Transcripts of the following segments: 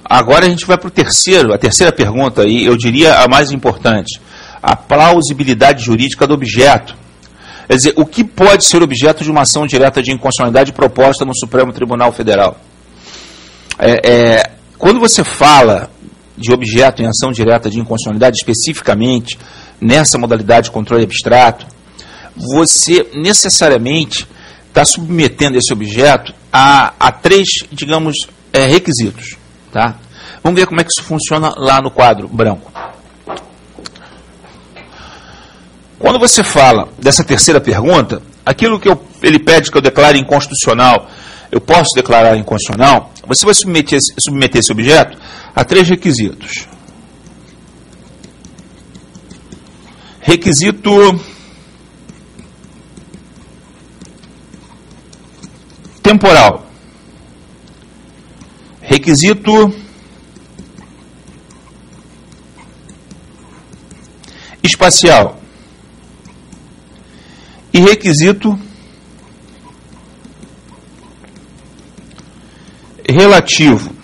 Agora a gente vai para a terceira pergunta, e eu diria a mais importante, a plausibilidade jurídica do objeto. Quer dizer, o que pode ser objeto de uma ação direta de inconstitucionalidade proposta no Supremo Tribunal Federal? Quando você fala de objeto em ação direta de inconstitucionalidade, especificamente nessa modalidade de controle abstrato, você necessariamente está submetendo esse objeto a três, digamos, requisitos. Tá? Vamos ver como é que isso funciona lá no quadro branco. Quando você fala dessa terceira pergunta, aquilo que ele pede que eu declare inconstitucional, eu posso declarar inconstitucional, você vai submeter esse objeto a três requisitos. Requisito temporal. Requisito espacial. E requisito relativo.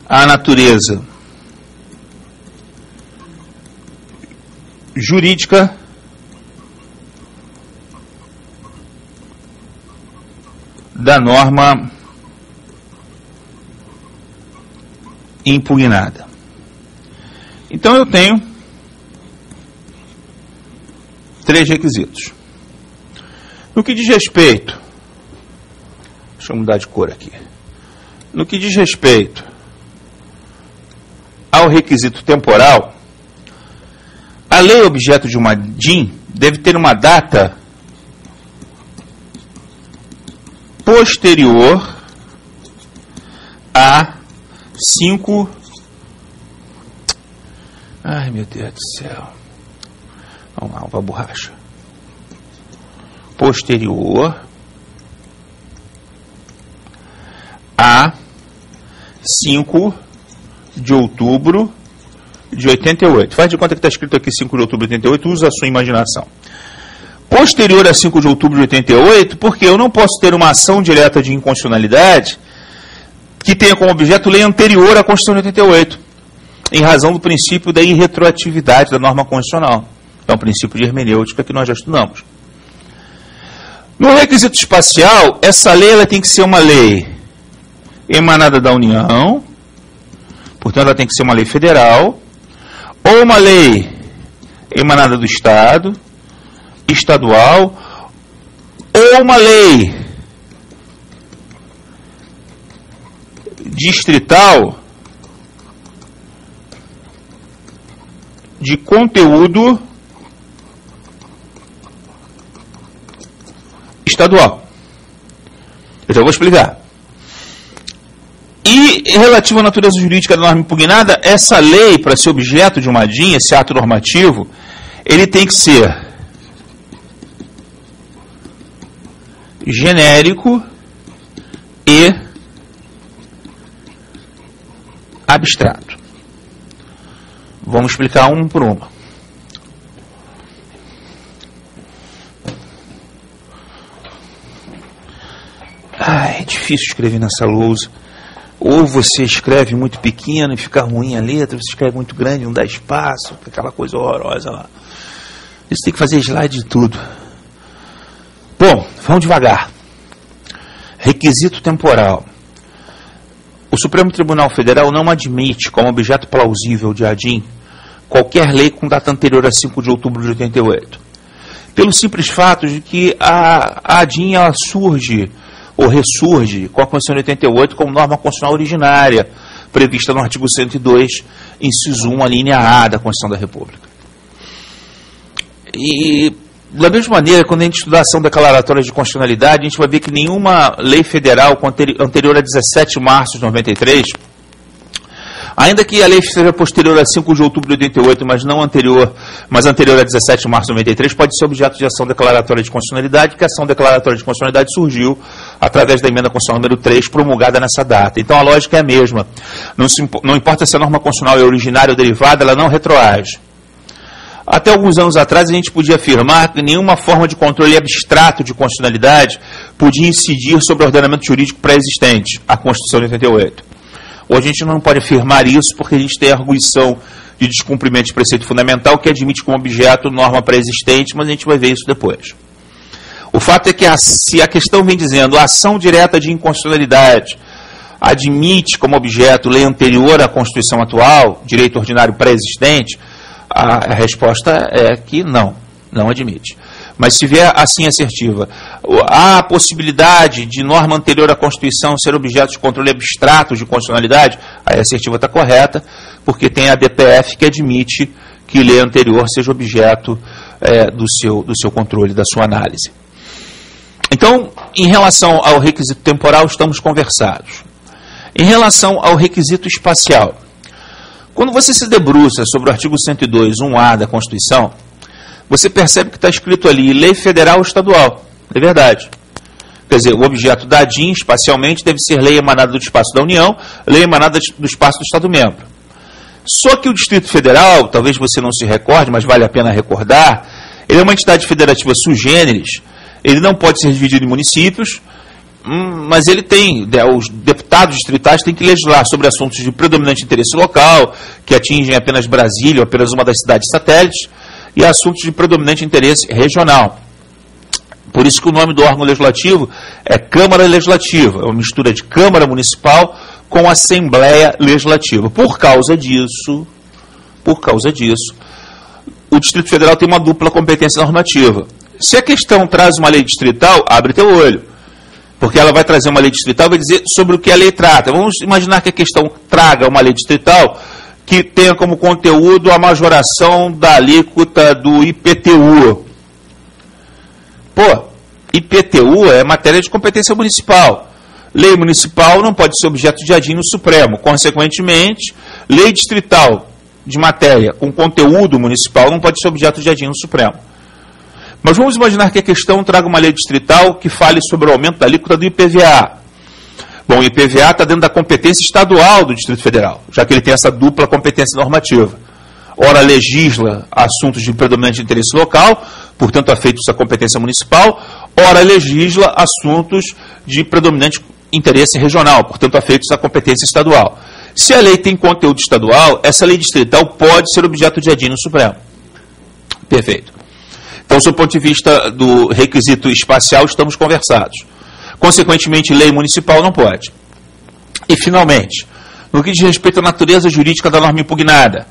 À natureza jurídica da norma impugnada. Então eu tenho três requisitos. No que diz respeito, deixa eu mudar de cor aqui. No que diz respeito ao requisito temporal, a lei objeto de uma DIN deve ter uma data posterior a 5... Ai, meu Deus do céu. Vamos lá, uma borracha. Posterior a 5 de outubro de 88. Faz de conta que está escrito aqui 5 de outubro de 88, usa a sua imaginação. Posterior a 5 de outubro de 88, porque eu não posso ter uma ação direta de inconstitucionalidade que tenha como objeto lei anterior à Constituição de 88, em razão do princípio da irretroatividade da norma constitucional. É um princípio de hermenêutica que nós já estudamos. No requisito espacial, essa lei ela tem que ser uma lei emanada da União, portanto ela tem que ser uma lei federal, ou uma lei emanada do Estado, estadual, ou uma lei distrital de conteúdo estadual. Eu já vou explicar. E relativo à natureza jurídica da norma impugnada, essa lei, para ser objeto de uma DIN, esse ato normativo, ele tem que ser genérico e abstrato. Vamos explicar um por uma. É difícil escrever nessa lousa. Ou você escreve muito pequeno e fica ruim a letra, você escreve muito grande, não dá espaço, aquela coisa horrorosa lá. Isso tem que fazer slide de tudo. Bom, vamos devagar. Requisito temporal. O Supremo Tribunal Federal não admite como objeto plausível de ADIM qualquer lei com data anterior a 5 de outubro de 88. Pelo simples fato de que a ADIM ela surge ou ressurge com a Constituição de 88 como norma constitucional originária, prevista no artigo 102, inciso 1, a linha A da Constituição da República. E, da mesma maneira, quando a gente estudar a ação declaratória de constitucionalidade, a gente vai ver que nenhuma lei federal anterior a 17 de março de 93, ainda que a lei seja posterior a 5 de outubro de 88, mas anterior a 17 de março de 93, pode ser objeto de ação declaratória de constitucionalidade, que a ação declaratória de constitucionalidade surgiu através da emenda constitucional número 3, promulgada nessa data. Então a lógica é a mesma. Não importa se a norma constitucional é originária ou derivada, ela não retroage. Até alguns anos atrás, a gente podia afirmar que nenhuma forma de controle abstrato de constitucionalidade podia incidir sobre o ordenamento jurídico pré-existente, a Constituição de 88. Hoje a gente não pode afirmar isso porque a gente tem a arguição de descumprimento de preceito fundamental que admite como objeto norma pré-existente, mas a gente vai ver isso depois. O fato é que se a questão vem dizendo a ação direta de inconstitucionalidade admite como objeto lei anterior à Constituição atual, direito ordinário pré-existente, a resposta é que não admite. Mas se vier assim assertiva, há a possibilidade de norma anterior à Constituição ser objeto de controle abstrato de constitucionalidade, aí a assertiva está correta, porque tem a DPF que admite que lei anterior seja objeto do seu controle, da sua análise. Então, em relação ao requisito temporal, estamos conversados. Em relação ao requisito espacial, quando você se debruça sobre o artigo 102, 1A da Constituição, você percebe que está escrito ali lei federal ou estadual. É verdade. Quer dizer, o objeto da ADIM, espacialmente, deve ser lei emanada do espaço da União, lei emanada do espaço do Estado-membro. Só que o Distrito Federal, talvez você não se recorde, mas vale a pena recordar, ele é uma entidade federativa sui generis, ele não pode ser dividido em municípios, mas ele tem, os deputados distritais têm que legislar sobre assuntos de predominante interesse local, que atingem apenas Brasília, ou apenas uma das cidades satélites, e assuntos de predominante interesse regional. Por isso que o nome do órgão legislativo é Câmara Legislativa, é uma mistura de Câmara Municipal com Assembleia Legislativa. Por causa disso, o Distrito Federal tem uma dupla competência normativa. Se a questão traz uma lei distrital, abre teu olho. Porque ela vai trazer uma lei distrital e vai dizer sobre o que a lei trata. Vamos imaginar que a questão traga uma lei distrital que tenha como conteúdo a majoração da alíquota do IPTU. IPTU é matéria de competência municipal. Lei municipal não pode ser objeto de ADIM no Supremo. Consequentemente, lei distrital de matéria com conteúdo municipal não pode ser objeto de ADIM no Supremo. Mas vamos imaginar que a questão traga uma lei distrital que fale sobre o aumento da alíquota do IPVA. Bom, o IPVA está dentro da competência estadual do Distrito Federal, já que ele tem essa dupla competência normativa. Ora legisla assuntos de predominante interesse local, portanto afeitos à competência municipal, ora legisla assuntos de predominante interesse regional, portanto afeitos à competência estadual. Se a lei tem conteúdo estadual, essa lei distrital pode ser objeto de ADIM no Supremo. Perfeito. Então, do ponto de vista do requisito espacial, estamos conversados. Consequentemente, lei municipal não pode. E, finalmente, no que diz respeito à natureza jurídica da norma impugnada,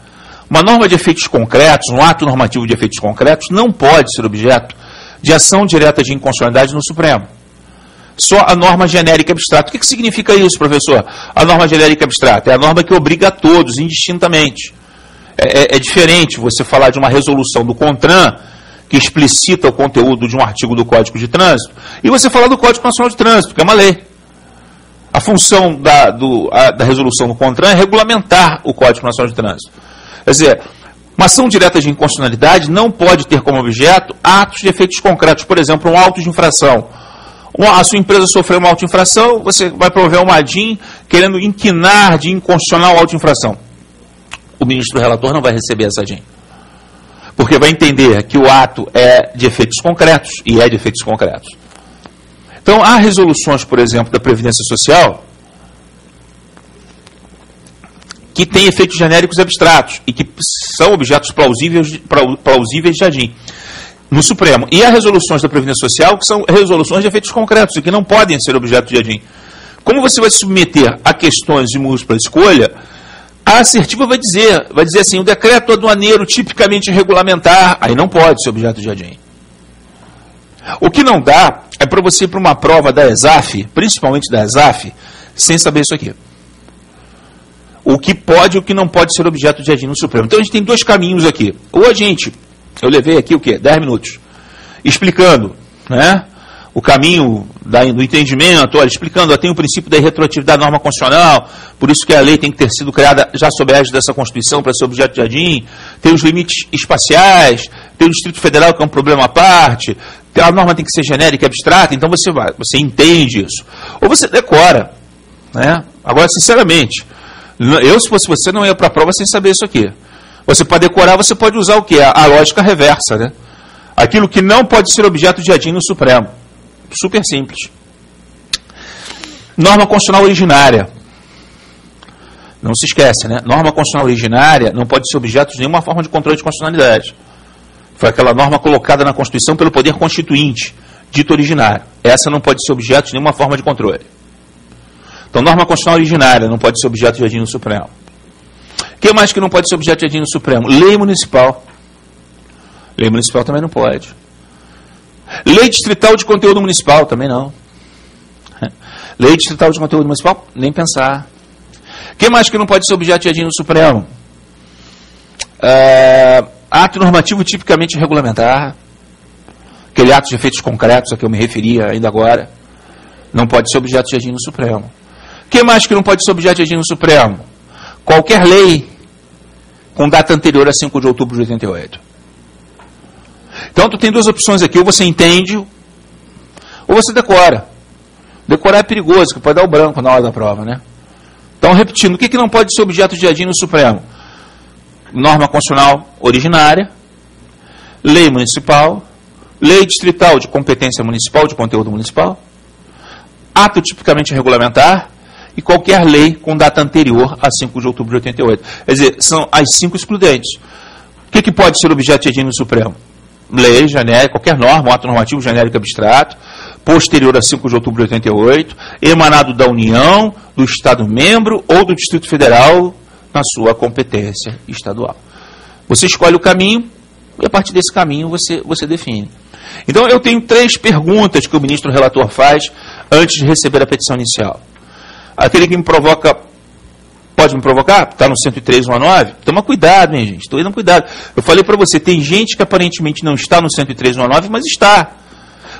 uma norma de efeitos concretos, um ato normativo de efeitos concretos, não pode ser objeto de ação direta de inconstitucionalidade no Supremo. Só a norma genérica abstrata. O que significa isso, professor? A norma genérica abstrata é a norma que obriga a todos, indistintamente. É diferente você falar de uma resolução do CONTRAN, que explicita o conteúdo de um artigo do Código de Trânsito, e você falar do Código Nacional de Trânsito, que é uma lei. A função da resolução do CONTRAN é regulamentar o Código Nacional de Trânsito. Quer dizer, uma ação direta de inconstitucionalidade não pode ter como objeto atos de efeitos concretos, por exemplo, um auto de infração. A sua empresa sofreu uma auto de infração, você vai promover uma ADIM querendo inquinar de inconstitucional auto de infração. O ministro relator não vai receber essa ADIM. Porque vai entender que o ato é de efeitos concretos, e é de efeitos concretos. Então, há resoluções, por exemplo, da Previdência Social, que têm efeitos genéricos abstratos, e que são objetos plausíveis de ADIM no Supremo. E há resoluções da Previdência Social que são resoluções de efeitos concretos, e que não podem ser objeto de ADIM. Como você vai se submeter a questões de múltipla escolha, a assertiva vai dizer assim, o decreto aduaneiro tipicamente regulamentar, aí não pode ser objeto de ADIM. O que não dá é para você ir para uma prova da ESAF, principalmente da ESAF, sem saber isso aqui. O que pode e o que não pode ser objeto de ADIM no Supremo. Então a gente tem dois caminhos aqui. Ou a gente, eu levei aqui o quê? 10 minutos, explicando, né? O caminho do entendimento, olha, explicando, tem o princípio da irretroatividade da norma constitucional, por isso que a lei tem que ter sido criada já sob a égide dessa Constituição para ser objeto de ADIM, tem os limites espaciais, tem o Distrito Federal que é um problema à parte, a norma tem que ser genérica e abstrata, então você entende isso. Ou você decora, né? Agora, sinceramente, eu, se fosse você, não ia para a prova sem saber isso aqui. Você pode decorar, você pode usar o quê? A lógica reversa, né? Aquilo que não pode ser objeto de ADIM no Supremo. Super simples. Norma constitucional originária. Não se esquece, né? Norma constitucional originária não pode ser objeto de nenhuma forma de controle de constitucionalidade. Foi aquela norma colocada na Constituição pelo Poder Constituinte, dito originário. Essa não pode ser objeto de nenhuma forma de controle. Então, norma constitucional originária não pode ser objeto de ADIM no Supremo. O que mais que não pode ser objeto de ADIM no Supremo? Lei municipal. Lei municipal também não pode. Lei distrital de conteúdo municipal também não. Lei distrital de conteúdo municipal, nem pensar. O que mais que não pode ser objeto de ADIM no Supremo? Ato normativo tipicamente regulamentar. Aquele ato de efeitos concretos a que eu me referia ainda agora. Não pode ser objeto de ADIM no Supremo. O que mais que não pode ser objeto de ADIM no Supremo? Qualquer lei com data anterior a 5 de outubro de 88. Então, tu tem duas opções aqui. Ou você entende, ou você decora. Decorar é perigoso, que pode dar o branco na hora da prova, né? Então, repetindo, o que não pode ser objeto de ADIM no Supremo? Norma constitucional originária, lei municipal, lei distrital de competência municipal, de conteúdo municipal, ato tipicamente regulamentar e qualquer lei com data anterior a 5 de outubro de 88. Quer dizer, são as 5 excludentes. O que pode ser objeto de ADIM no Supremo? Lei genérica, qualquer norma, um ato normativo genérico abstrato, posterior a 5 de outubro de 88, emanado da União, do Estado membro ou do Distrito Federal na sua competência estadual. Você escolhe o caminho e a partir desse caminho você define. Então eu tenho 3 perguntas que o ministro relator faz antes de receber a petição inicial. Aquele que me provoca, pode me provocar? Está no 103.19? Toma cuidado, hein, gente? Estou indo cuidado. Eu falei para você, tem gente que aparentemente não está no 103.19, mas está.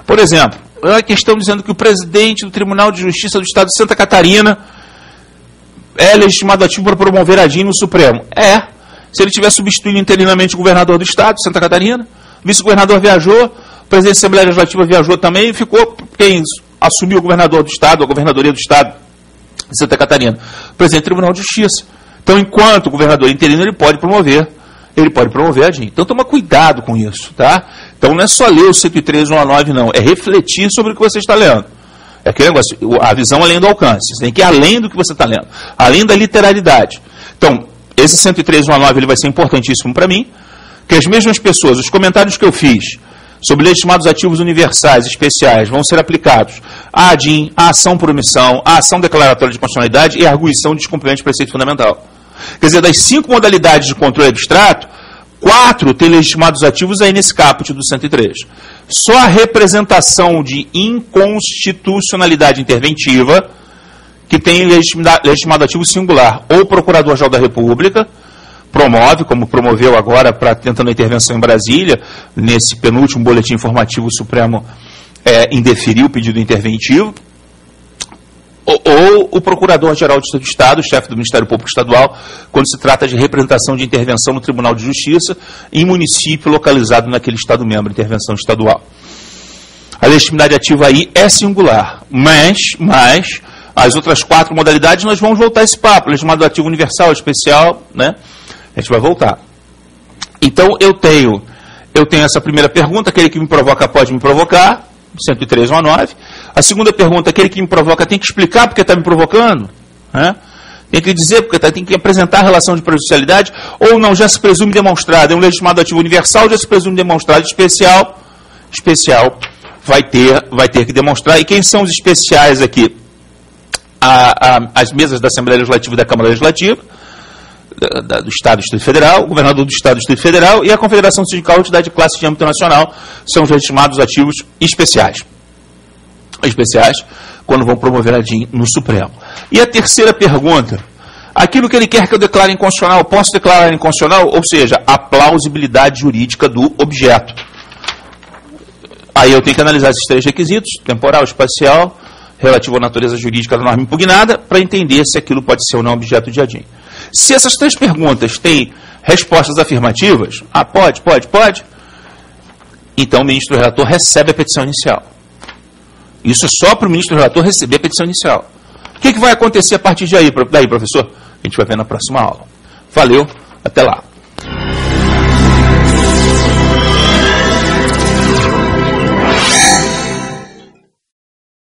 Por exemplo, a questão dizendo que o presidente do Tribunal de Justiça do Estado de Santa Catarina é legitimado ativo para promover ADIM no Supremo. Se ele estiver substituindo interinamente o governador do Estado de Santa Catarina, o vice-governador viajou, o presidente da Assembleia Legislativa viajou também, e ficou quem assumiu o governador do Estado, a governadoria do Estado de Santa Catarina, o presidente do Tribunal de Justiça. Então, enquanto o governador interino, ele pode promover ADIM. Então, toma cuidado com isso, tá? Então, não é só ler o 103.19, não. É refletir sobre o que você está lendo. É aquele negócio, a visão além do alcance. Você tem que ir além do que você está lendo. Além da literalidade. Então, esse 103.19 ele vai ser importantíssimo para mim, que as mesmas pessoas, os comentários que eu fiz sobre legitimados ativos universais especiais vão ser aplicados à ADIM, à ação por omissão, à ação declaratória de constitucionalidade e à arguição de descumprimento de preceito fundamental. Quer dizer, das 5 modalidades de controle abstrato, 4 têm legitimados ativos aí nesse caput do 103. Só a representação de inconstitucionalidade interventiva, que tem legitimado ativo singular, ou o Procurador-Geral da República promove, como promoveu agora tentando a intervenção em Brasília, nesse penúltimo boletim informativo, o Supremo indeferiu o pedido interventivo, ou o Procurador-Geral do Estado, chefe do Ministério Público Estadual, quando se trata de representação de intervenção no Tribunal de Justiça em município localizado naquele Estado-membro, intervenção estadual. A legitimidade ativa aí é singular, mas as outras 4 modalidades nós vamos voltar a esse papo, legitimado ativo universal, especial, né? A gente vai voltar. Então, eu tenho essa primeira pergunta, aquele que me provoca pode me provocar, 103.19. A segunda pergunta, aquele que me provoca tem que explicar porque está me provocando, né? Tem que dizer porque tem que apresentar a relação de prejudicialidade, ou não, já se presume demonstrado. É um legitimado ativo universal, já se presume demonstrado. Especial vai ter que demonstrar. E quem são os especiais aqui? As mesas da Assembleia Legislativa e da Câmara Legislativa, do Estado e do Distrito Federal, o governador do Estado e do Distrito Federal e a Confederação Sindical de Entidade de Classe de Âmbito Nacional são os legitimados ativos especiais. Quando vão promover ADIM no Supremo. E a terceira pergunta, aquilo que ele quer que eu declare inconstitucional, posso declarar inconstitucional? Ou seja, a plausibilidade jurídica do objeto. Aí eu tenho que analisar esses 3 requisitos, temporal, espacial, relativo à natureza jurídica da norma impugnada, para entender se aquilo pode ser ou não objeto de ADIM. Se essas 3 perguntas têm respostas afirmativas, pode, então o ministro relator recebe a petição inicial. Isso é só para o ministro relator receber a petição inicial. O que vai acontecer a partir daí, professor? A gente vai ver na próxima aula. Valeu, até lá.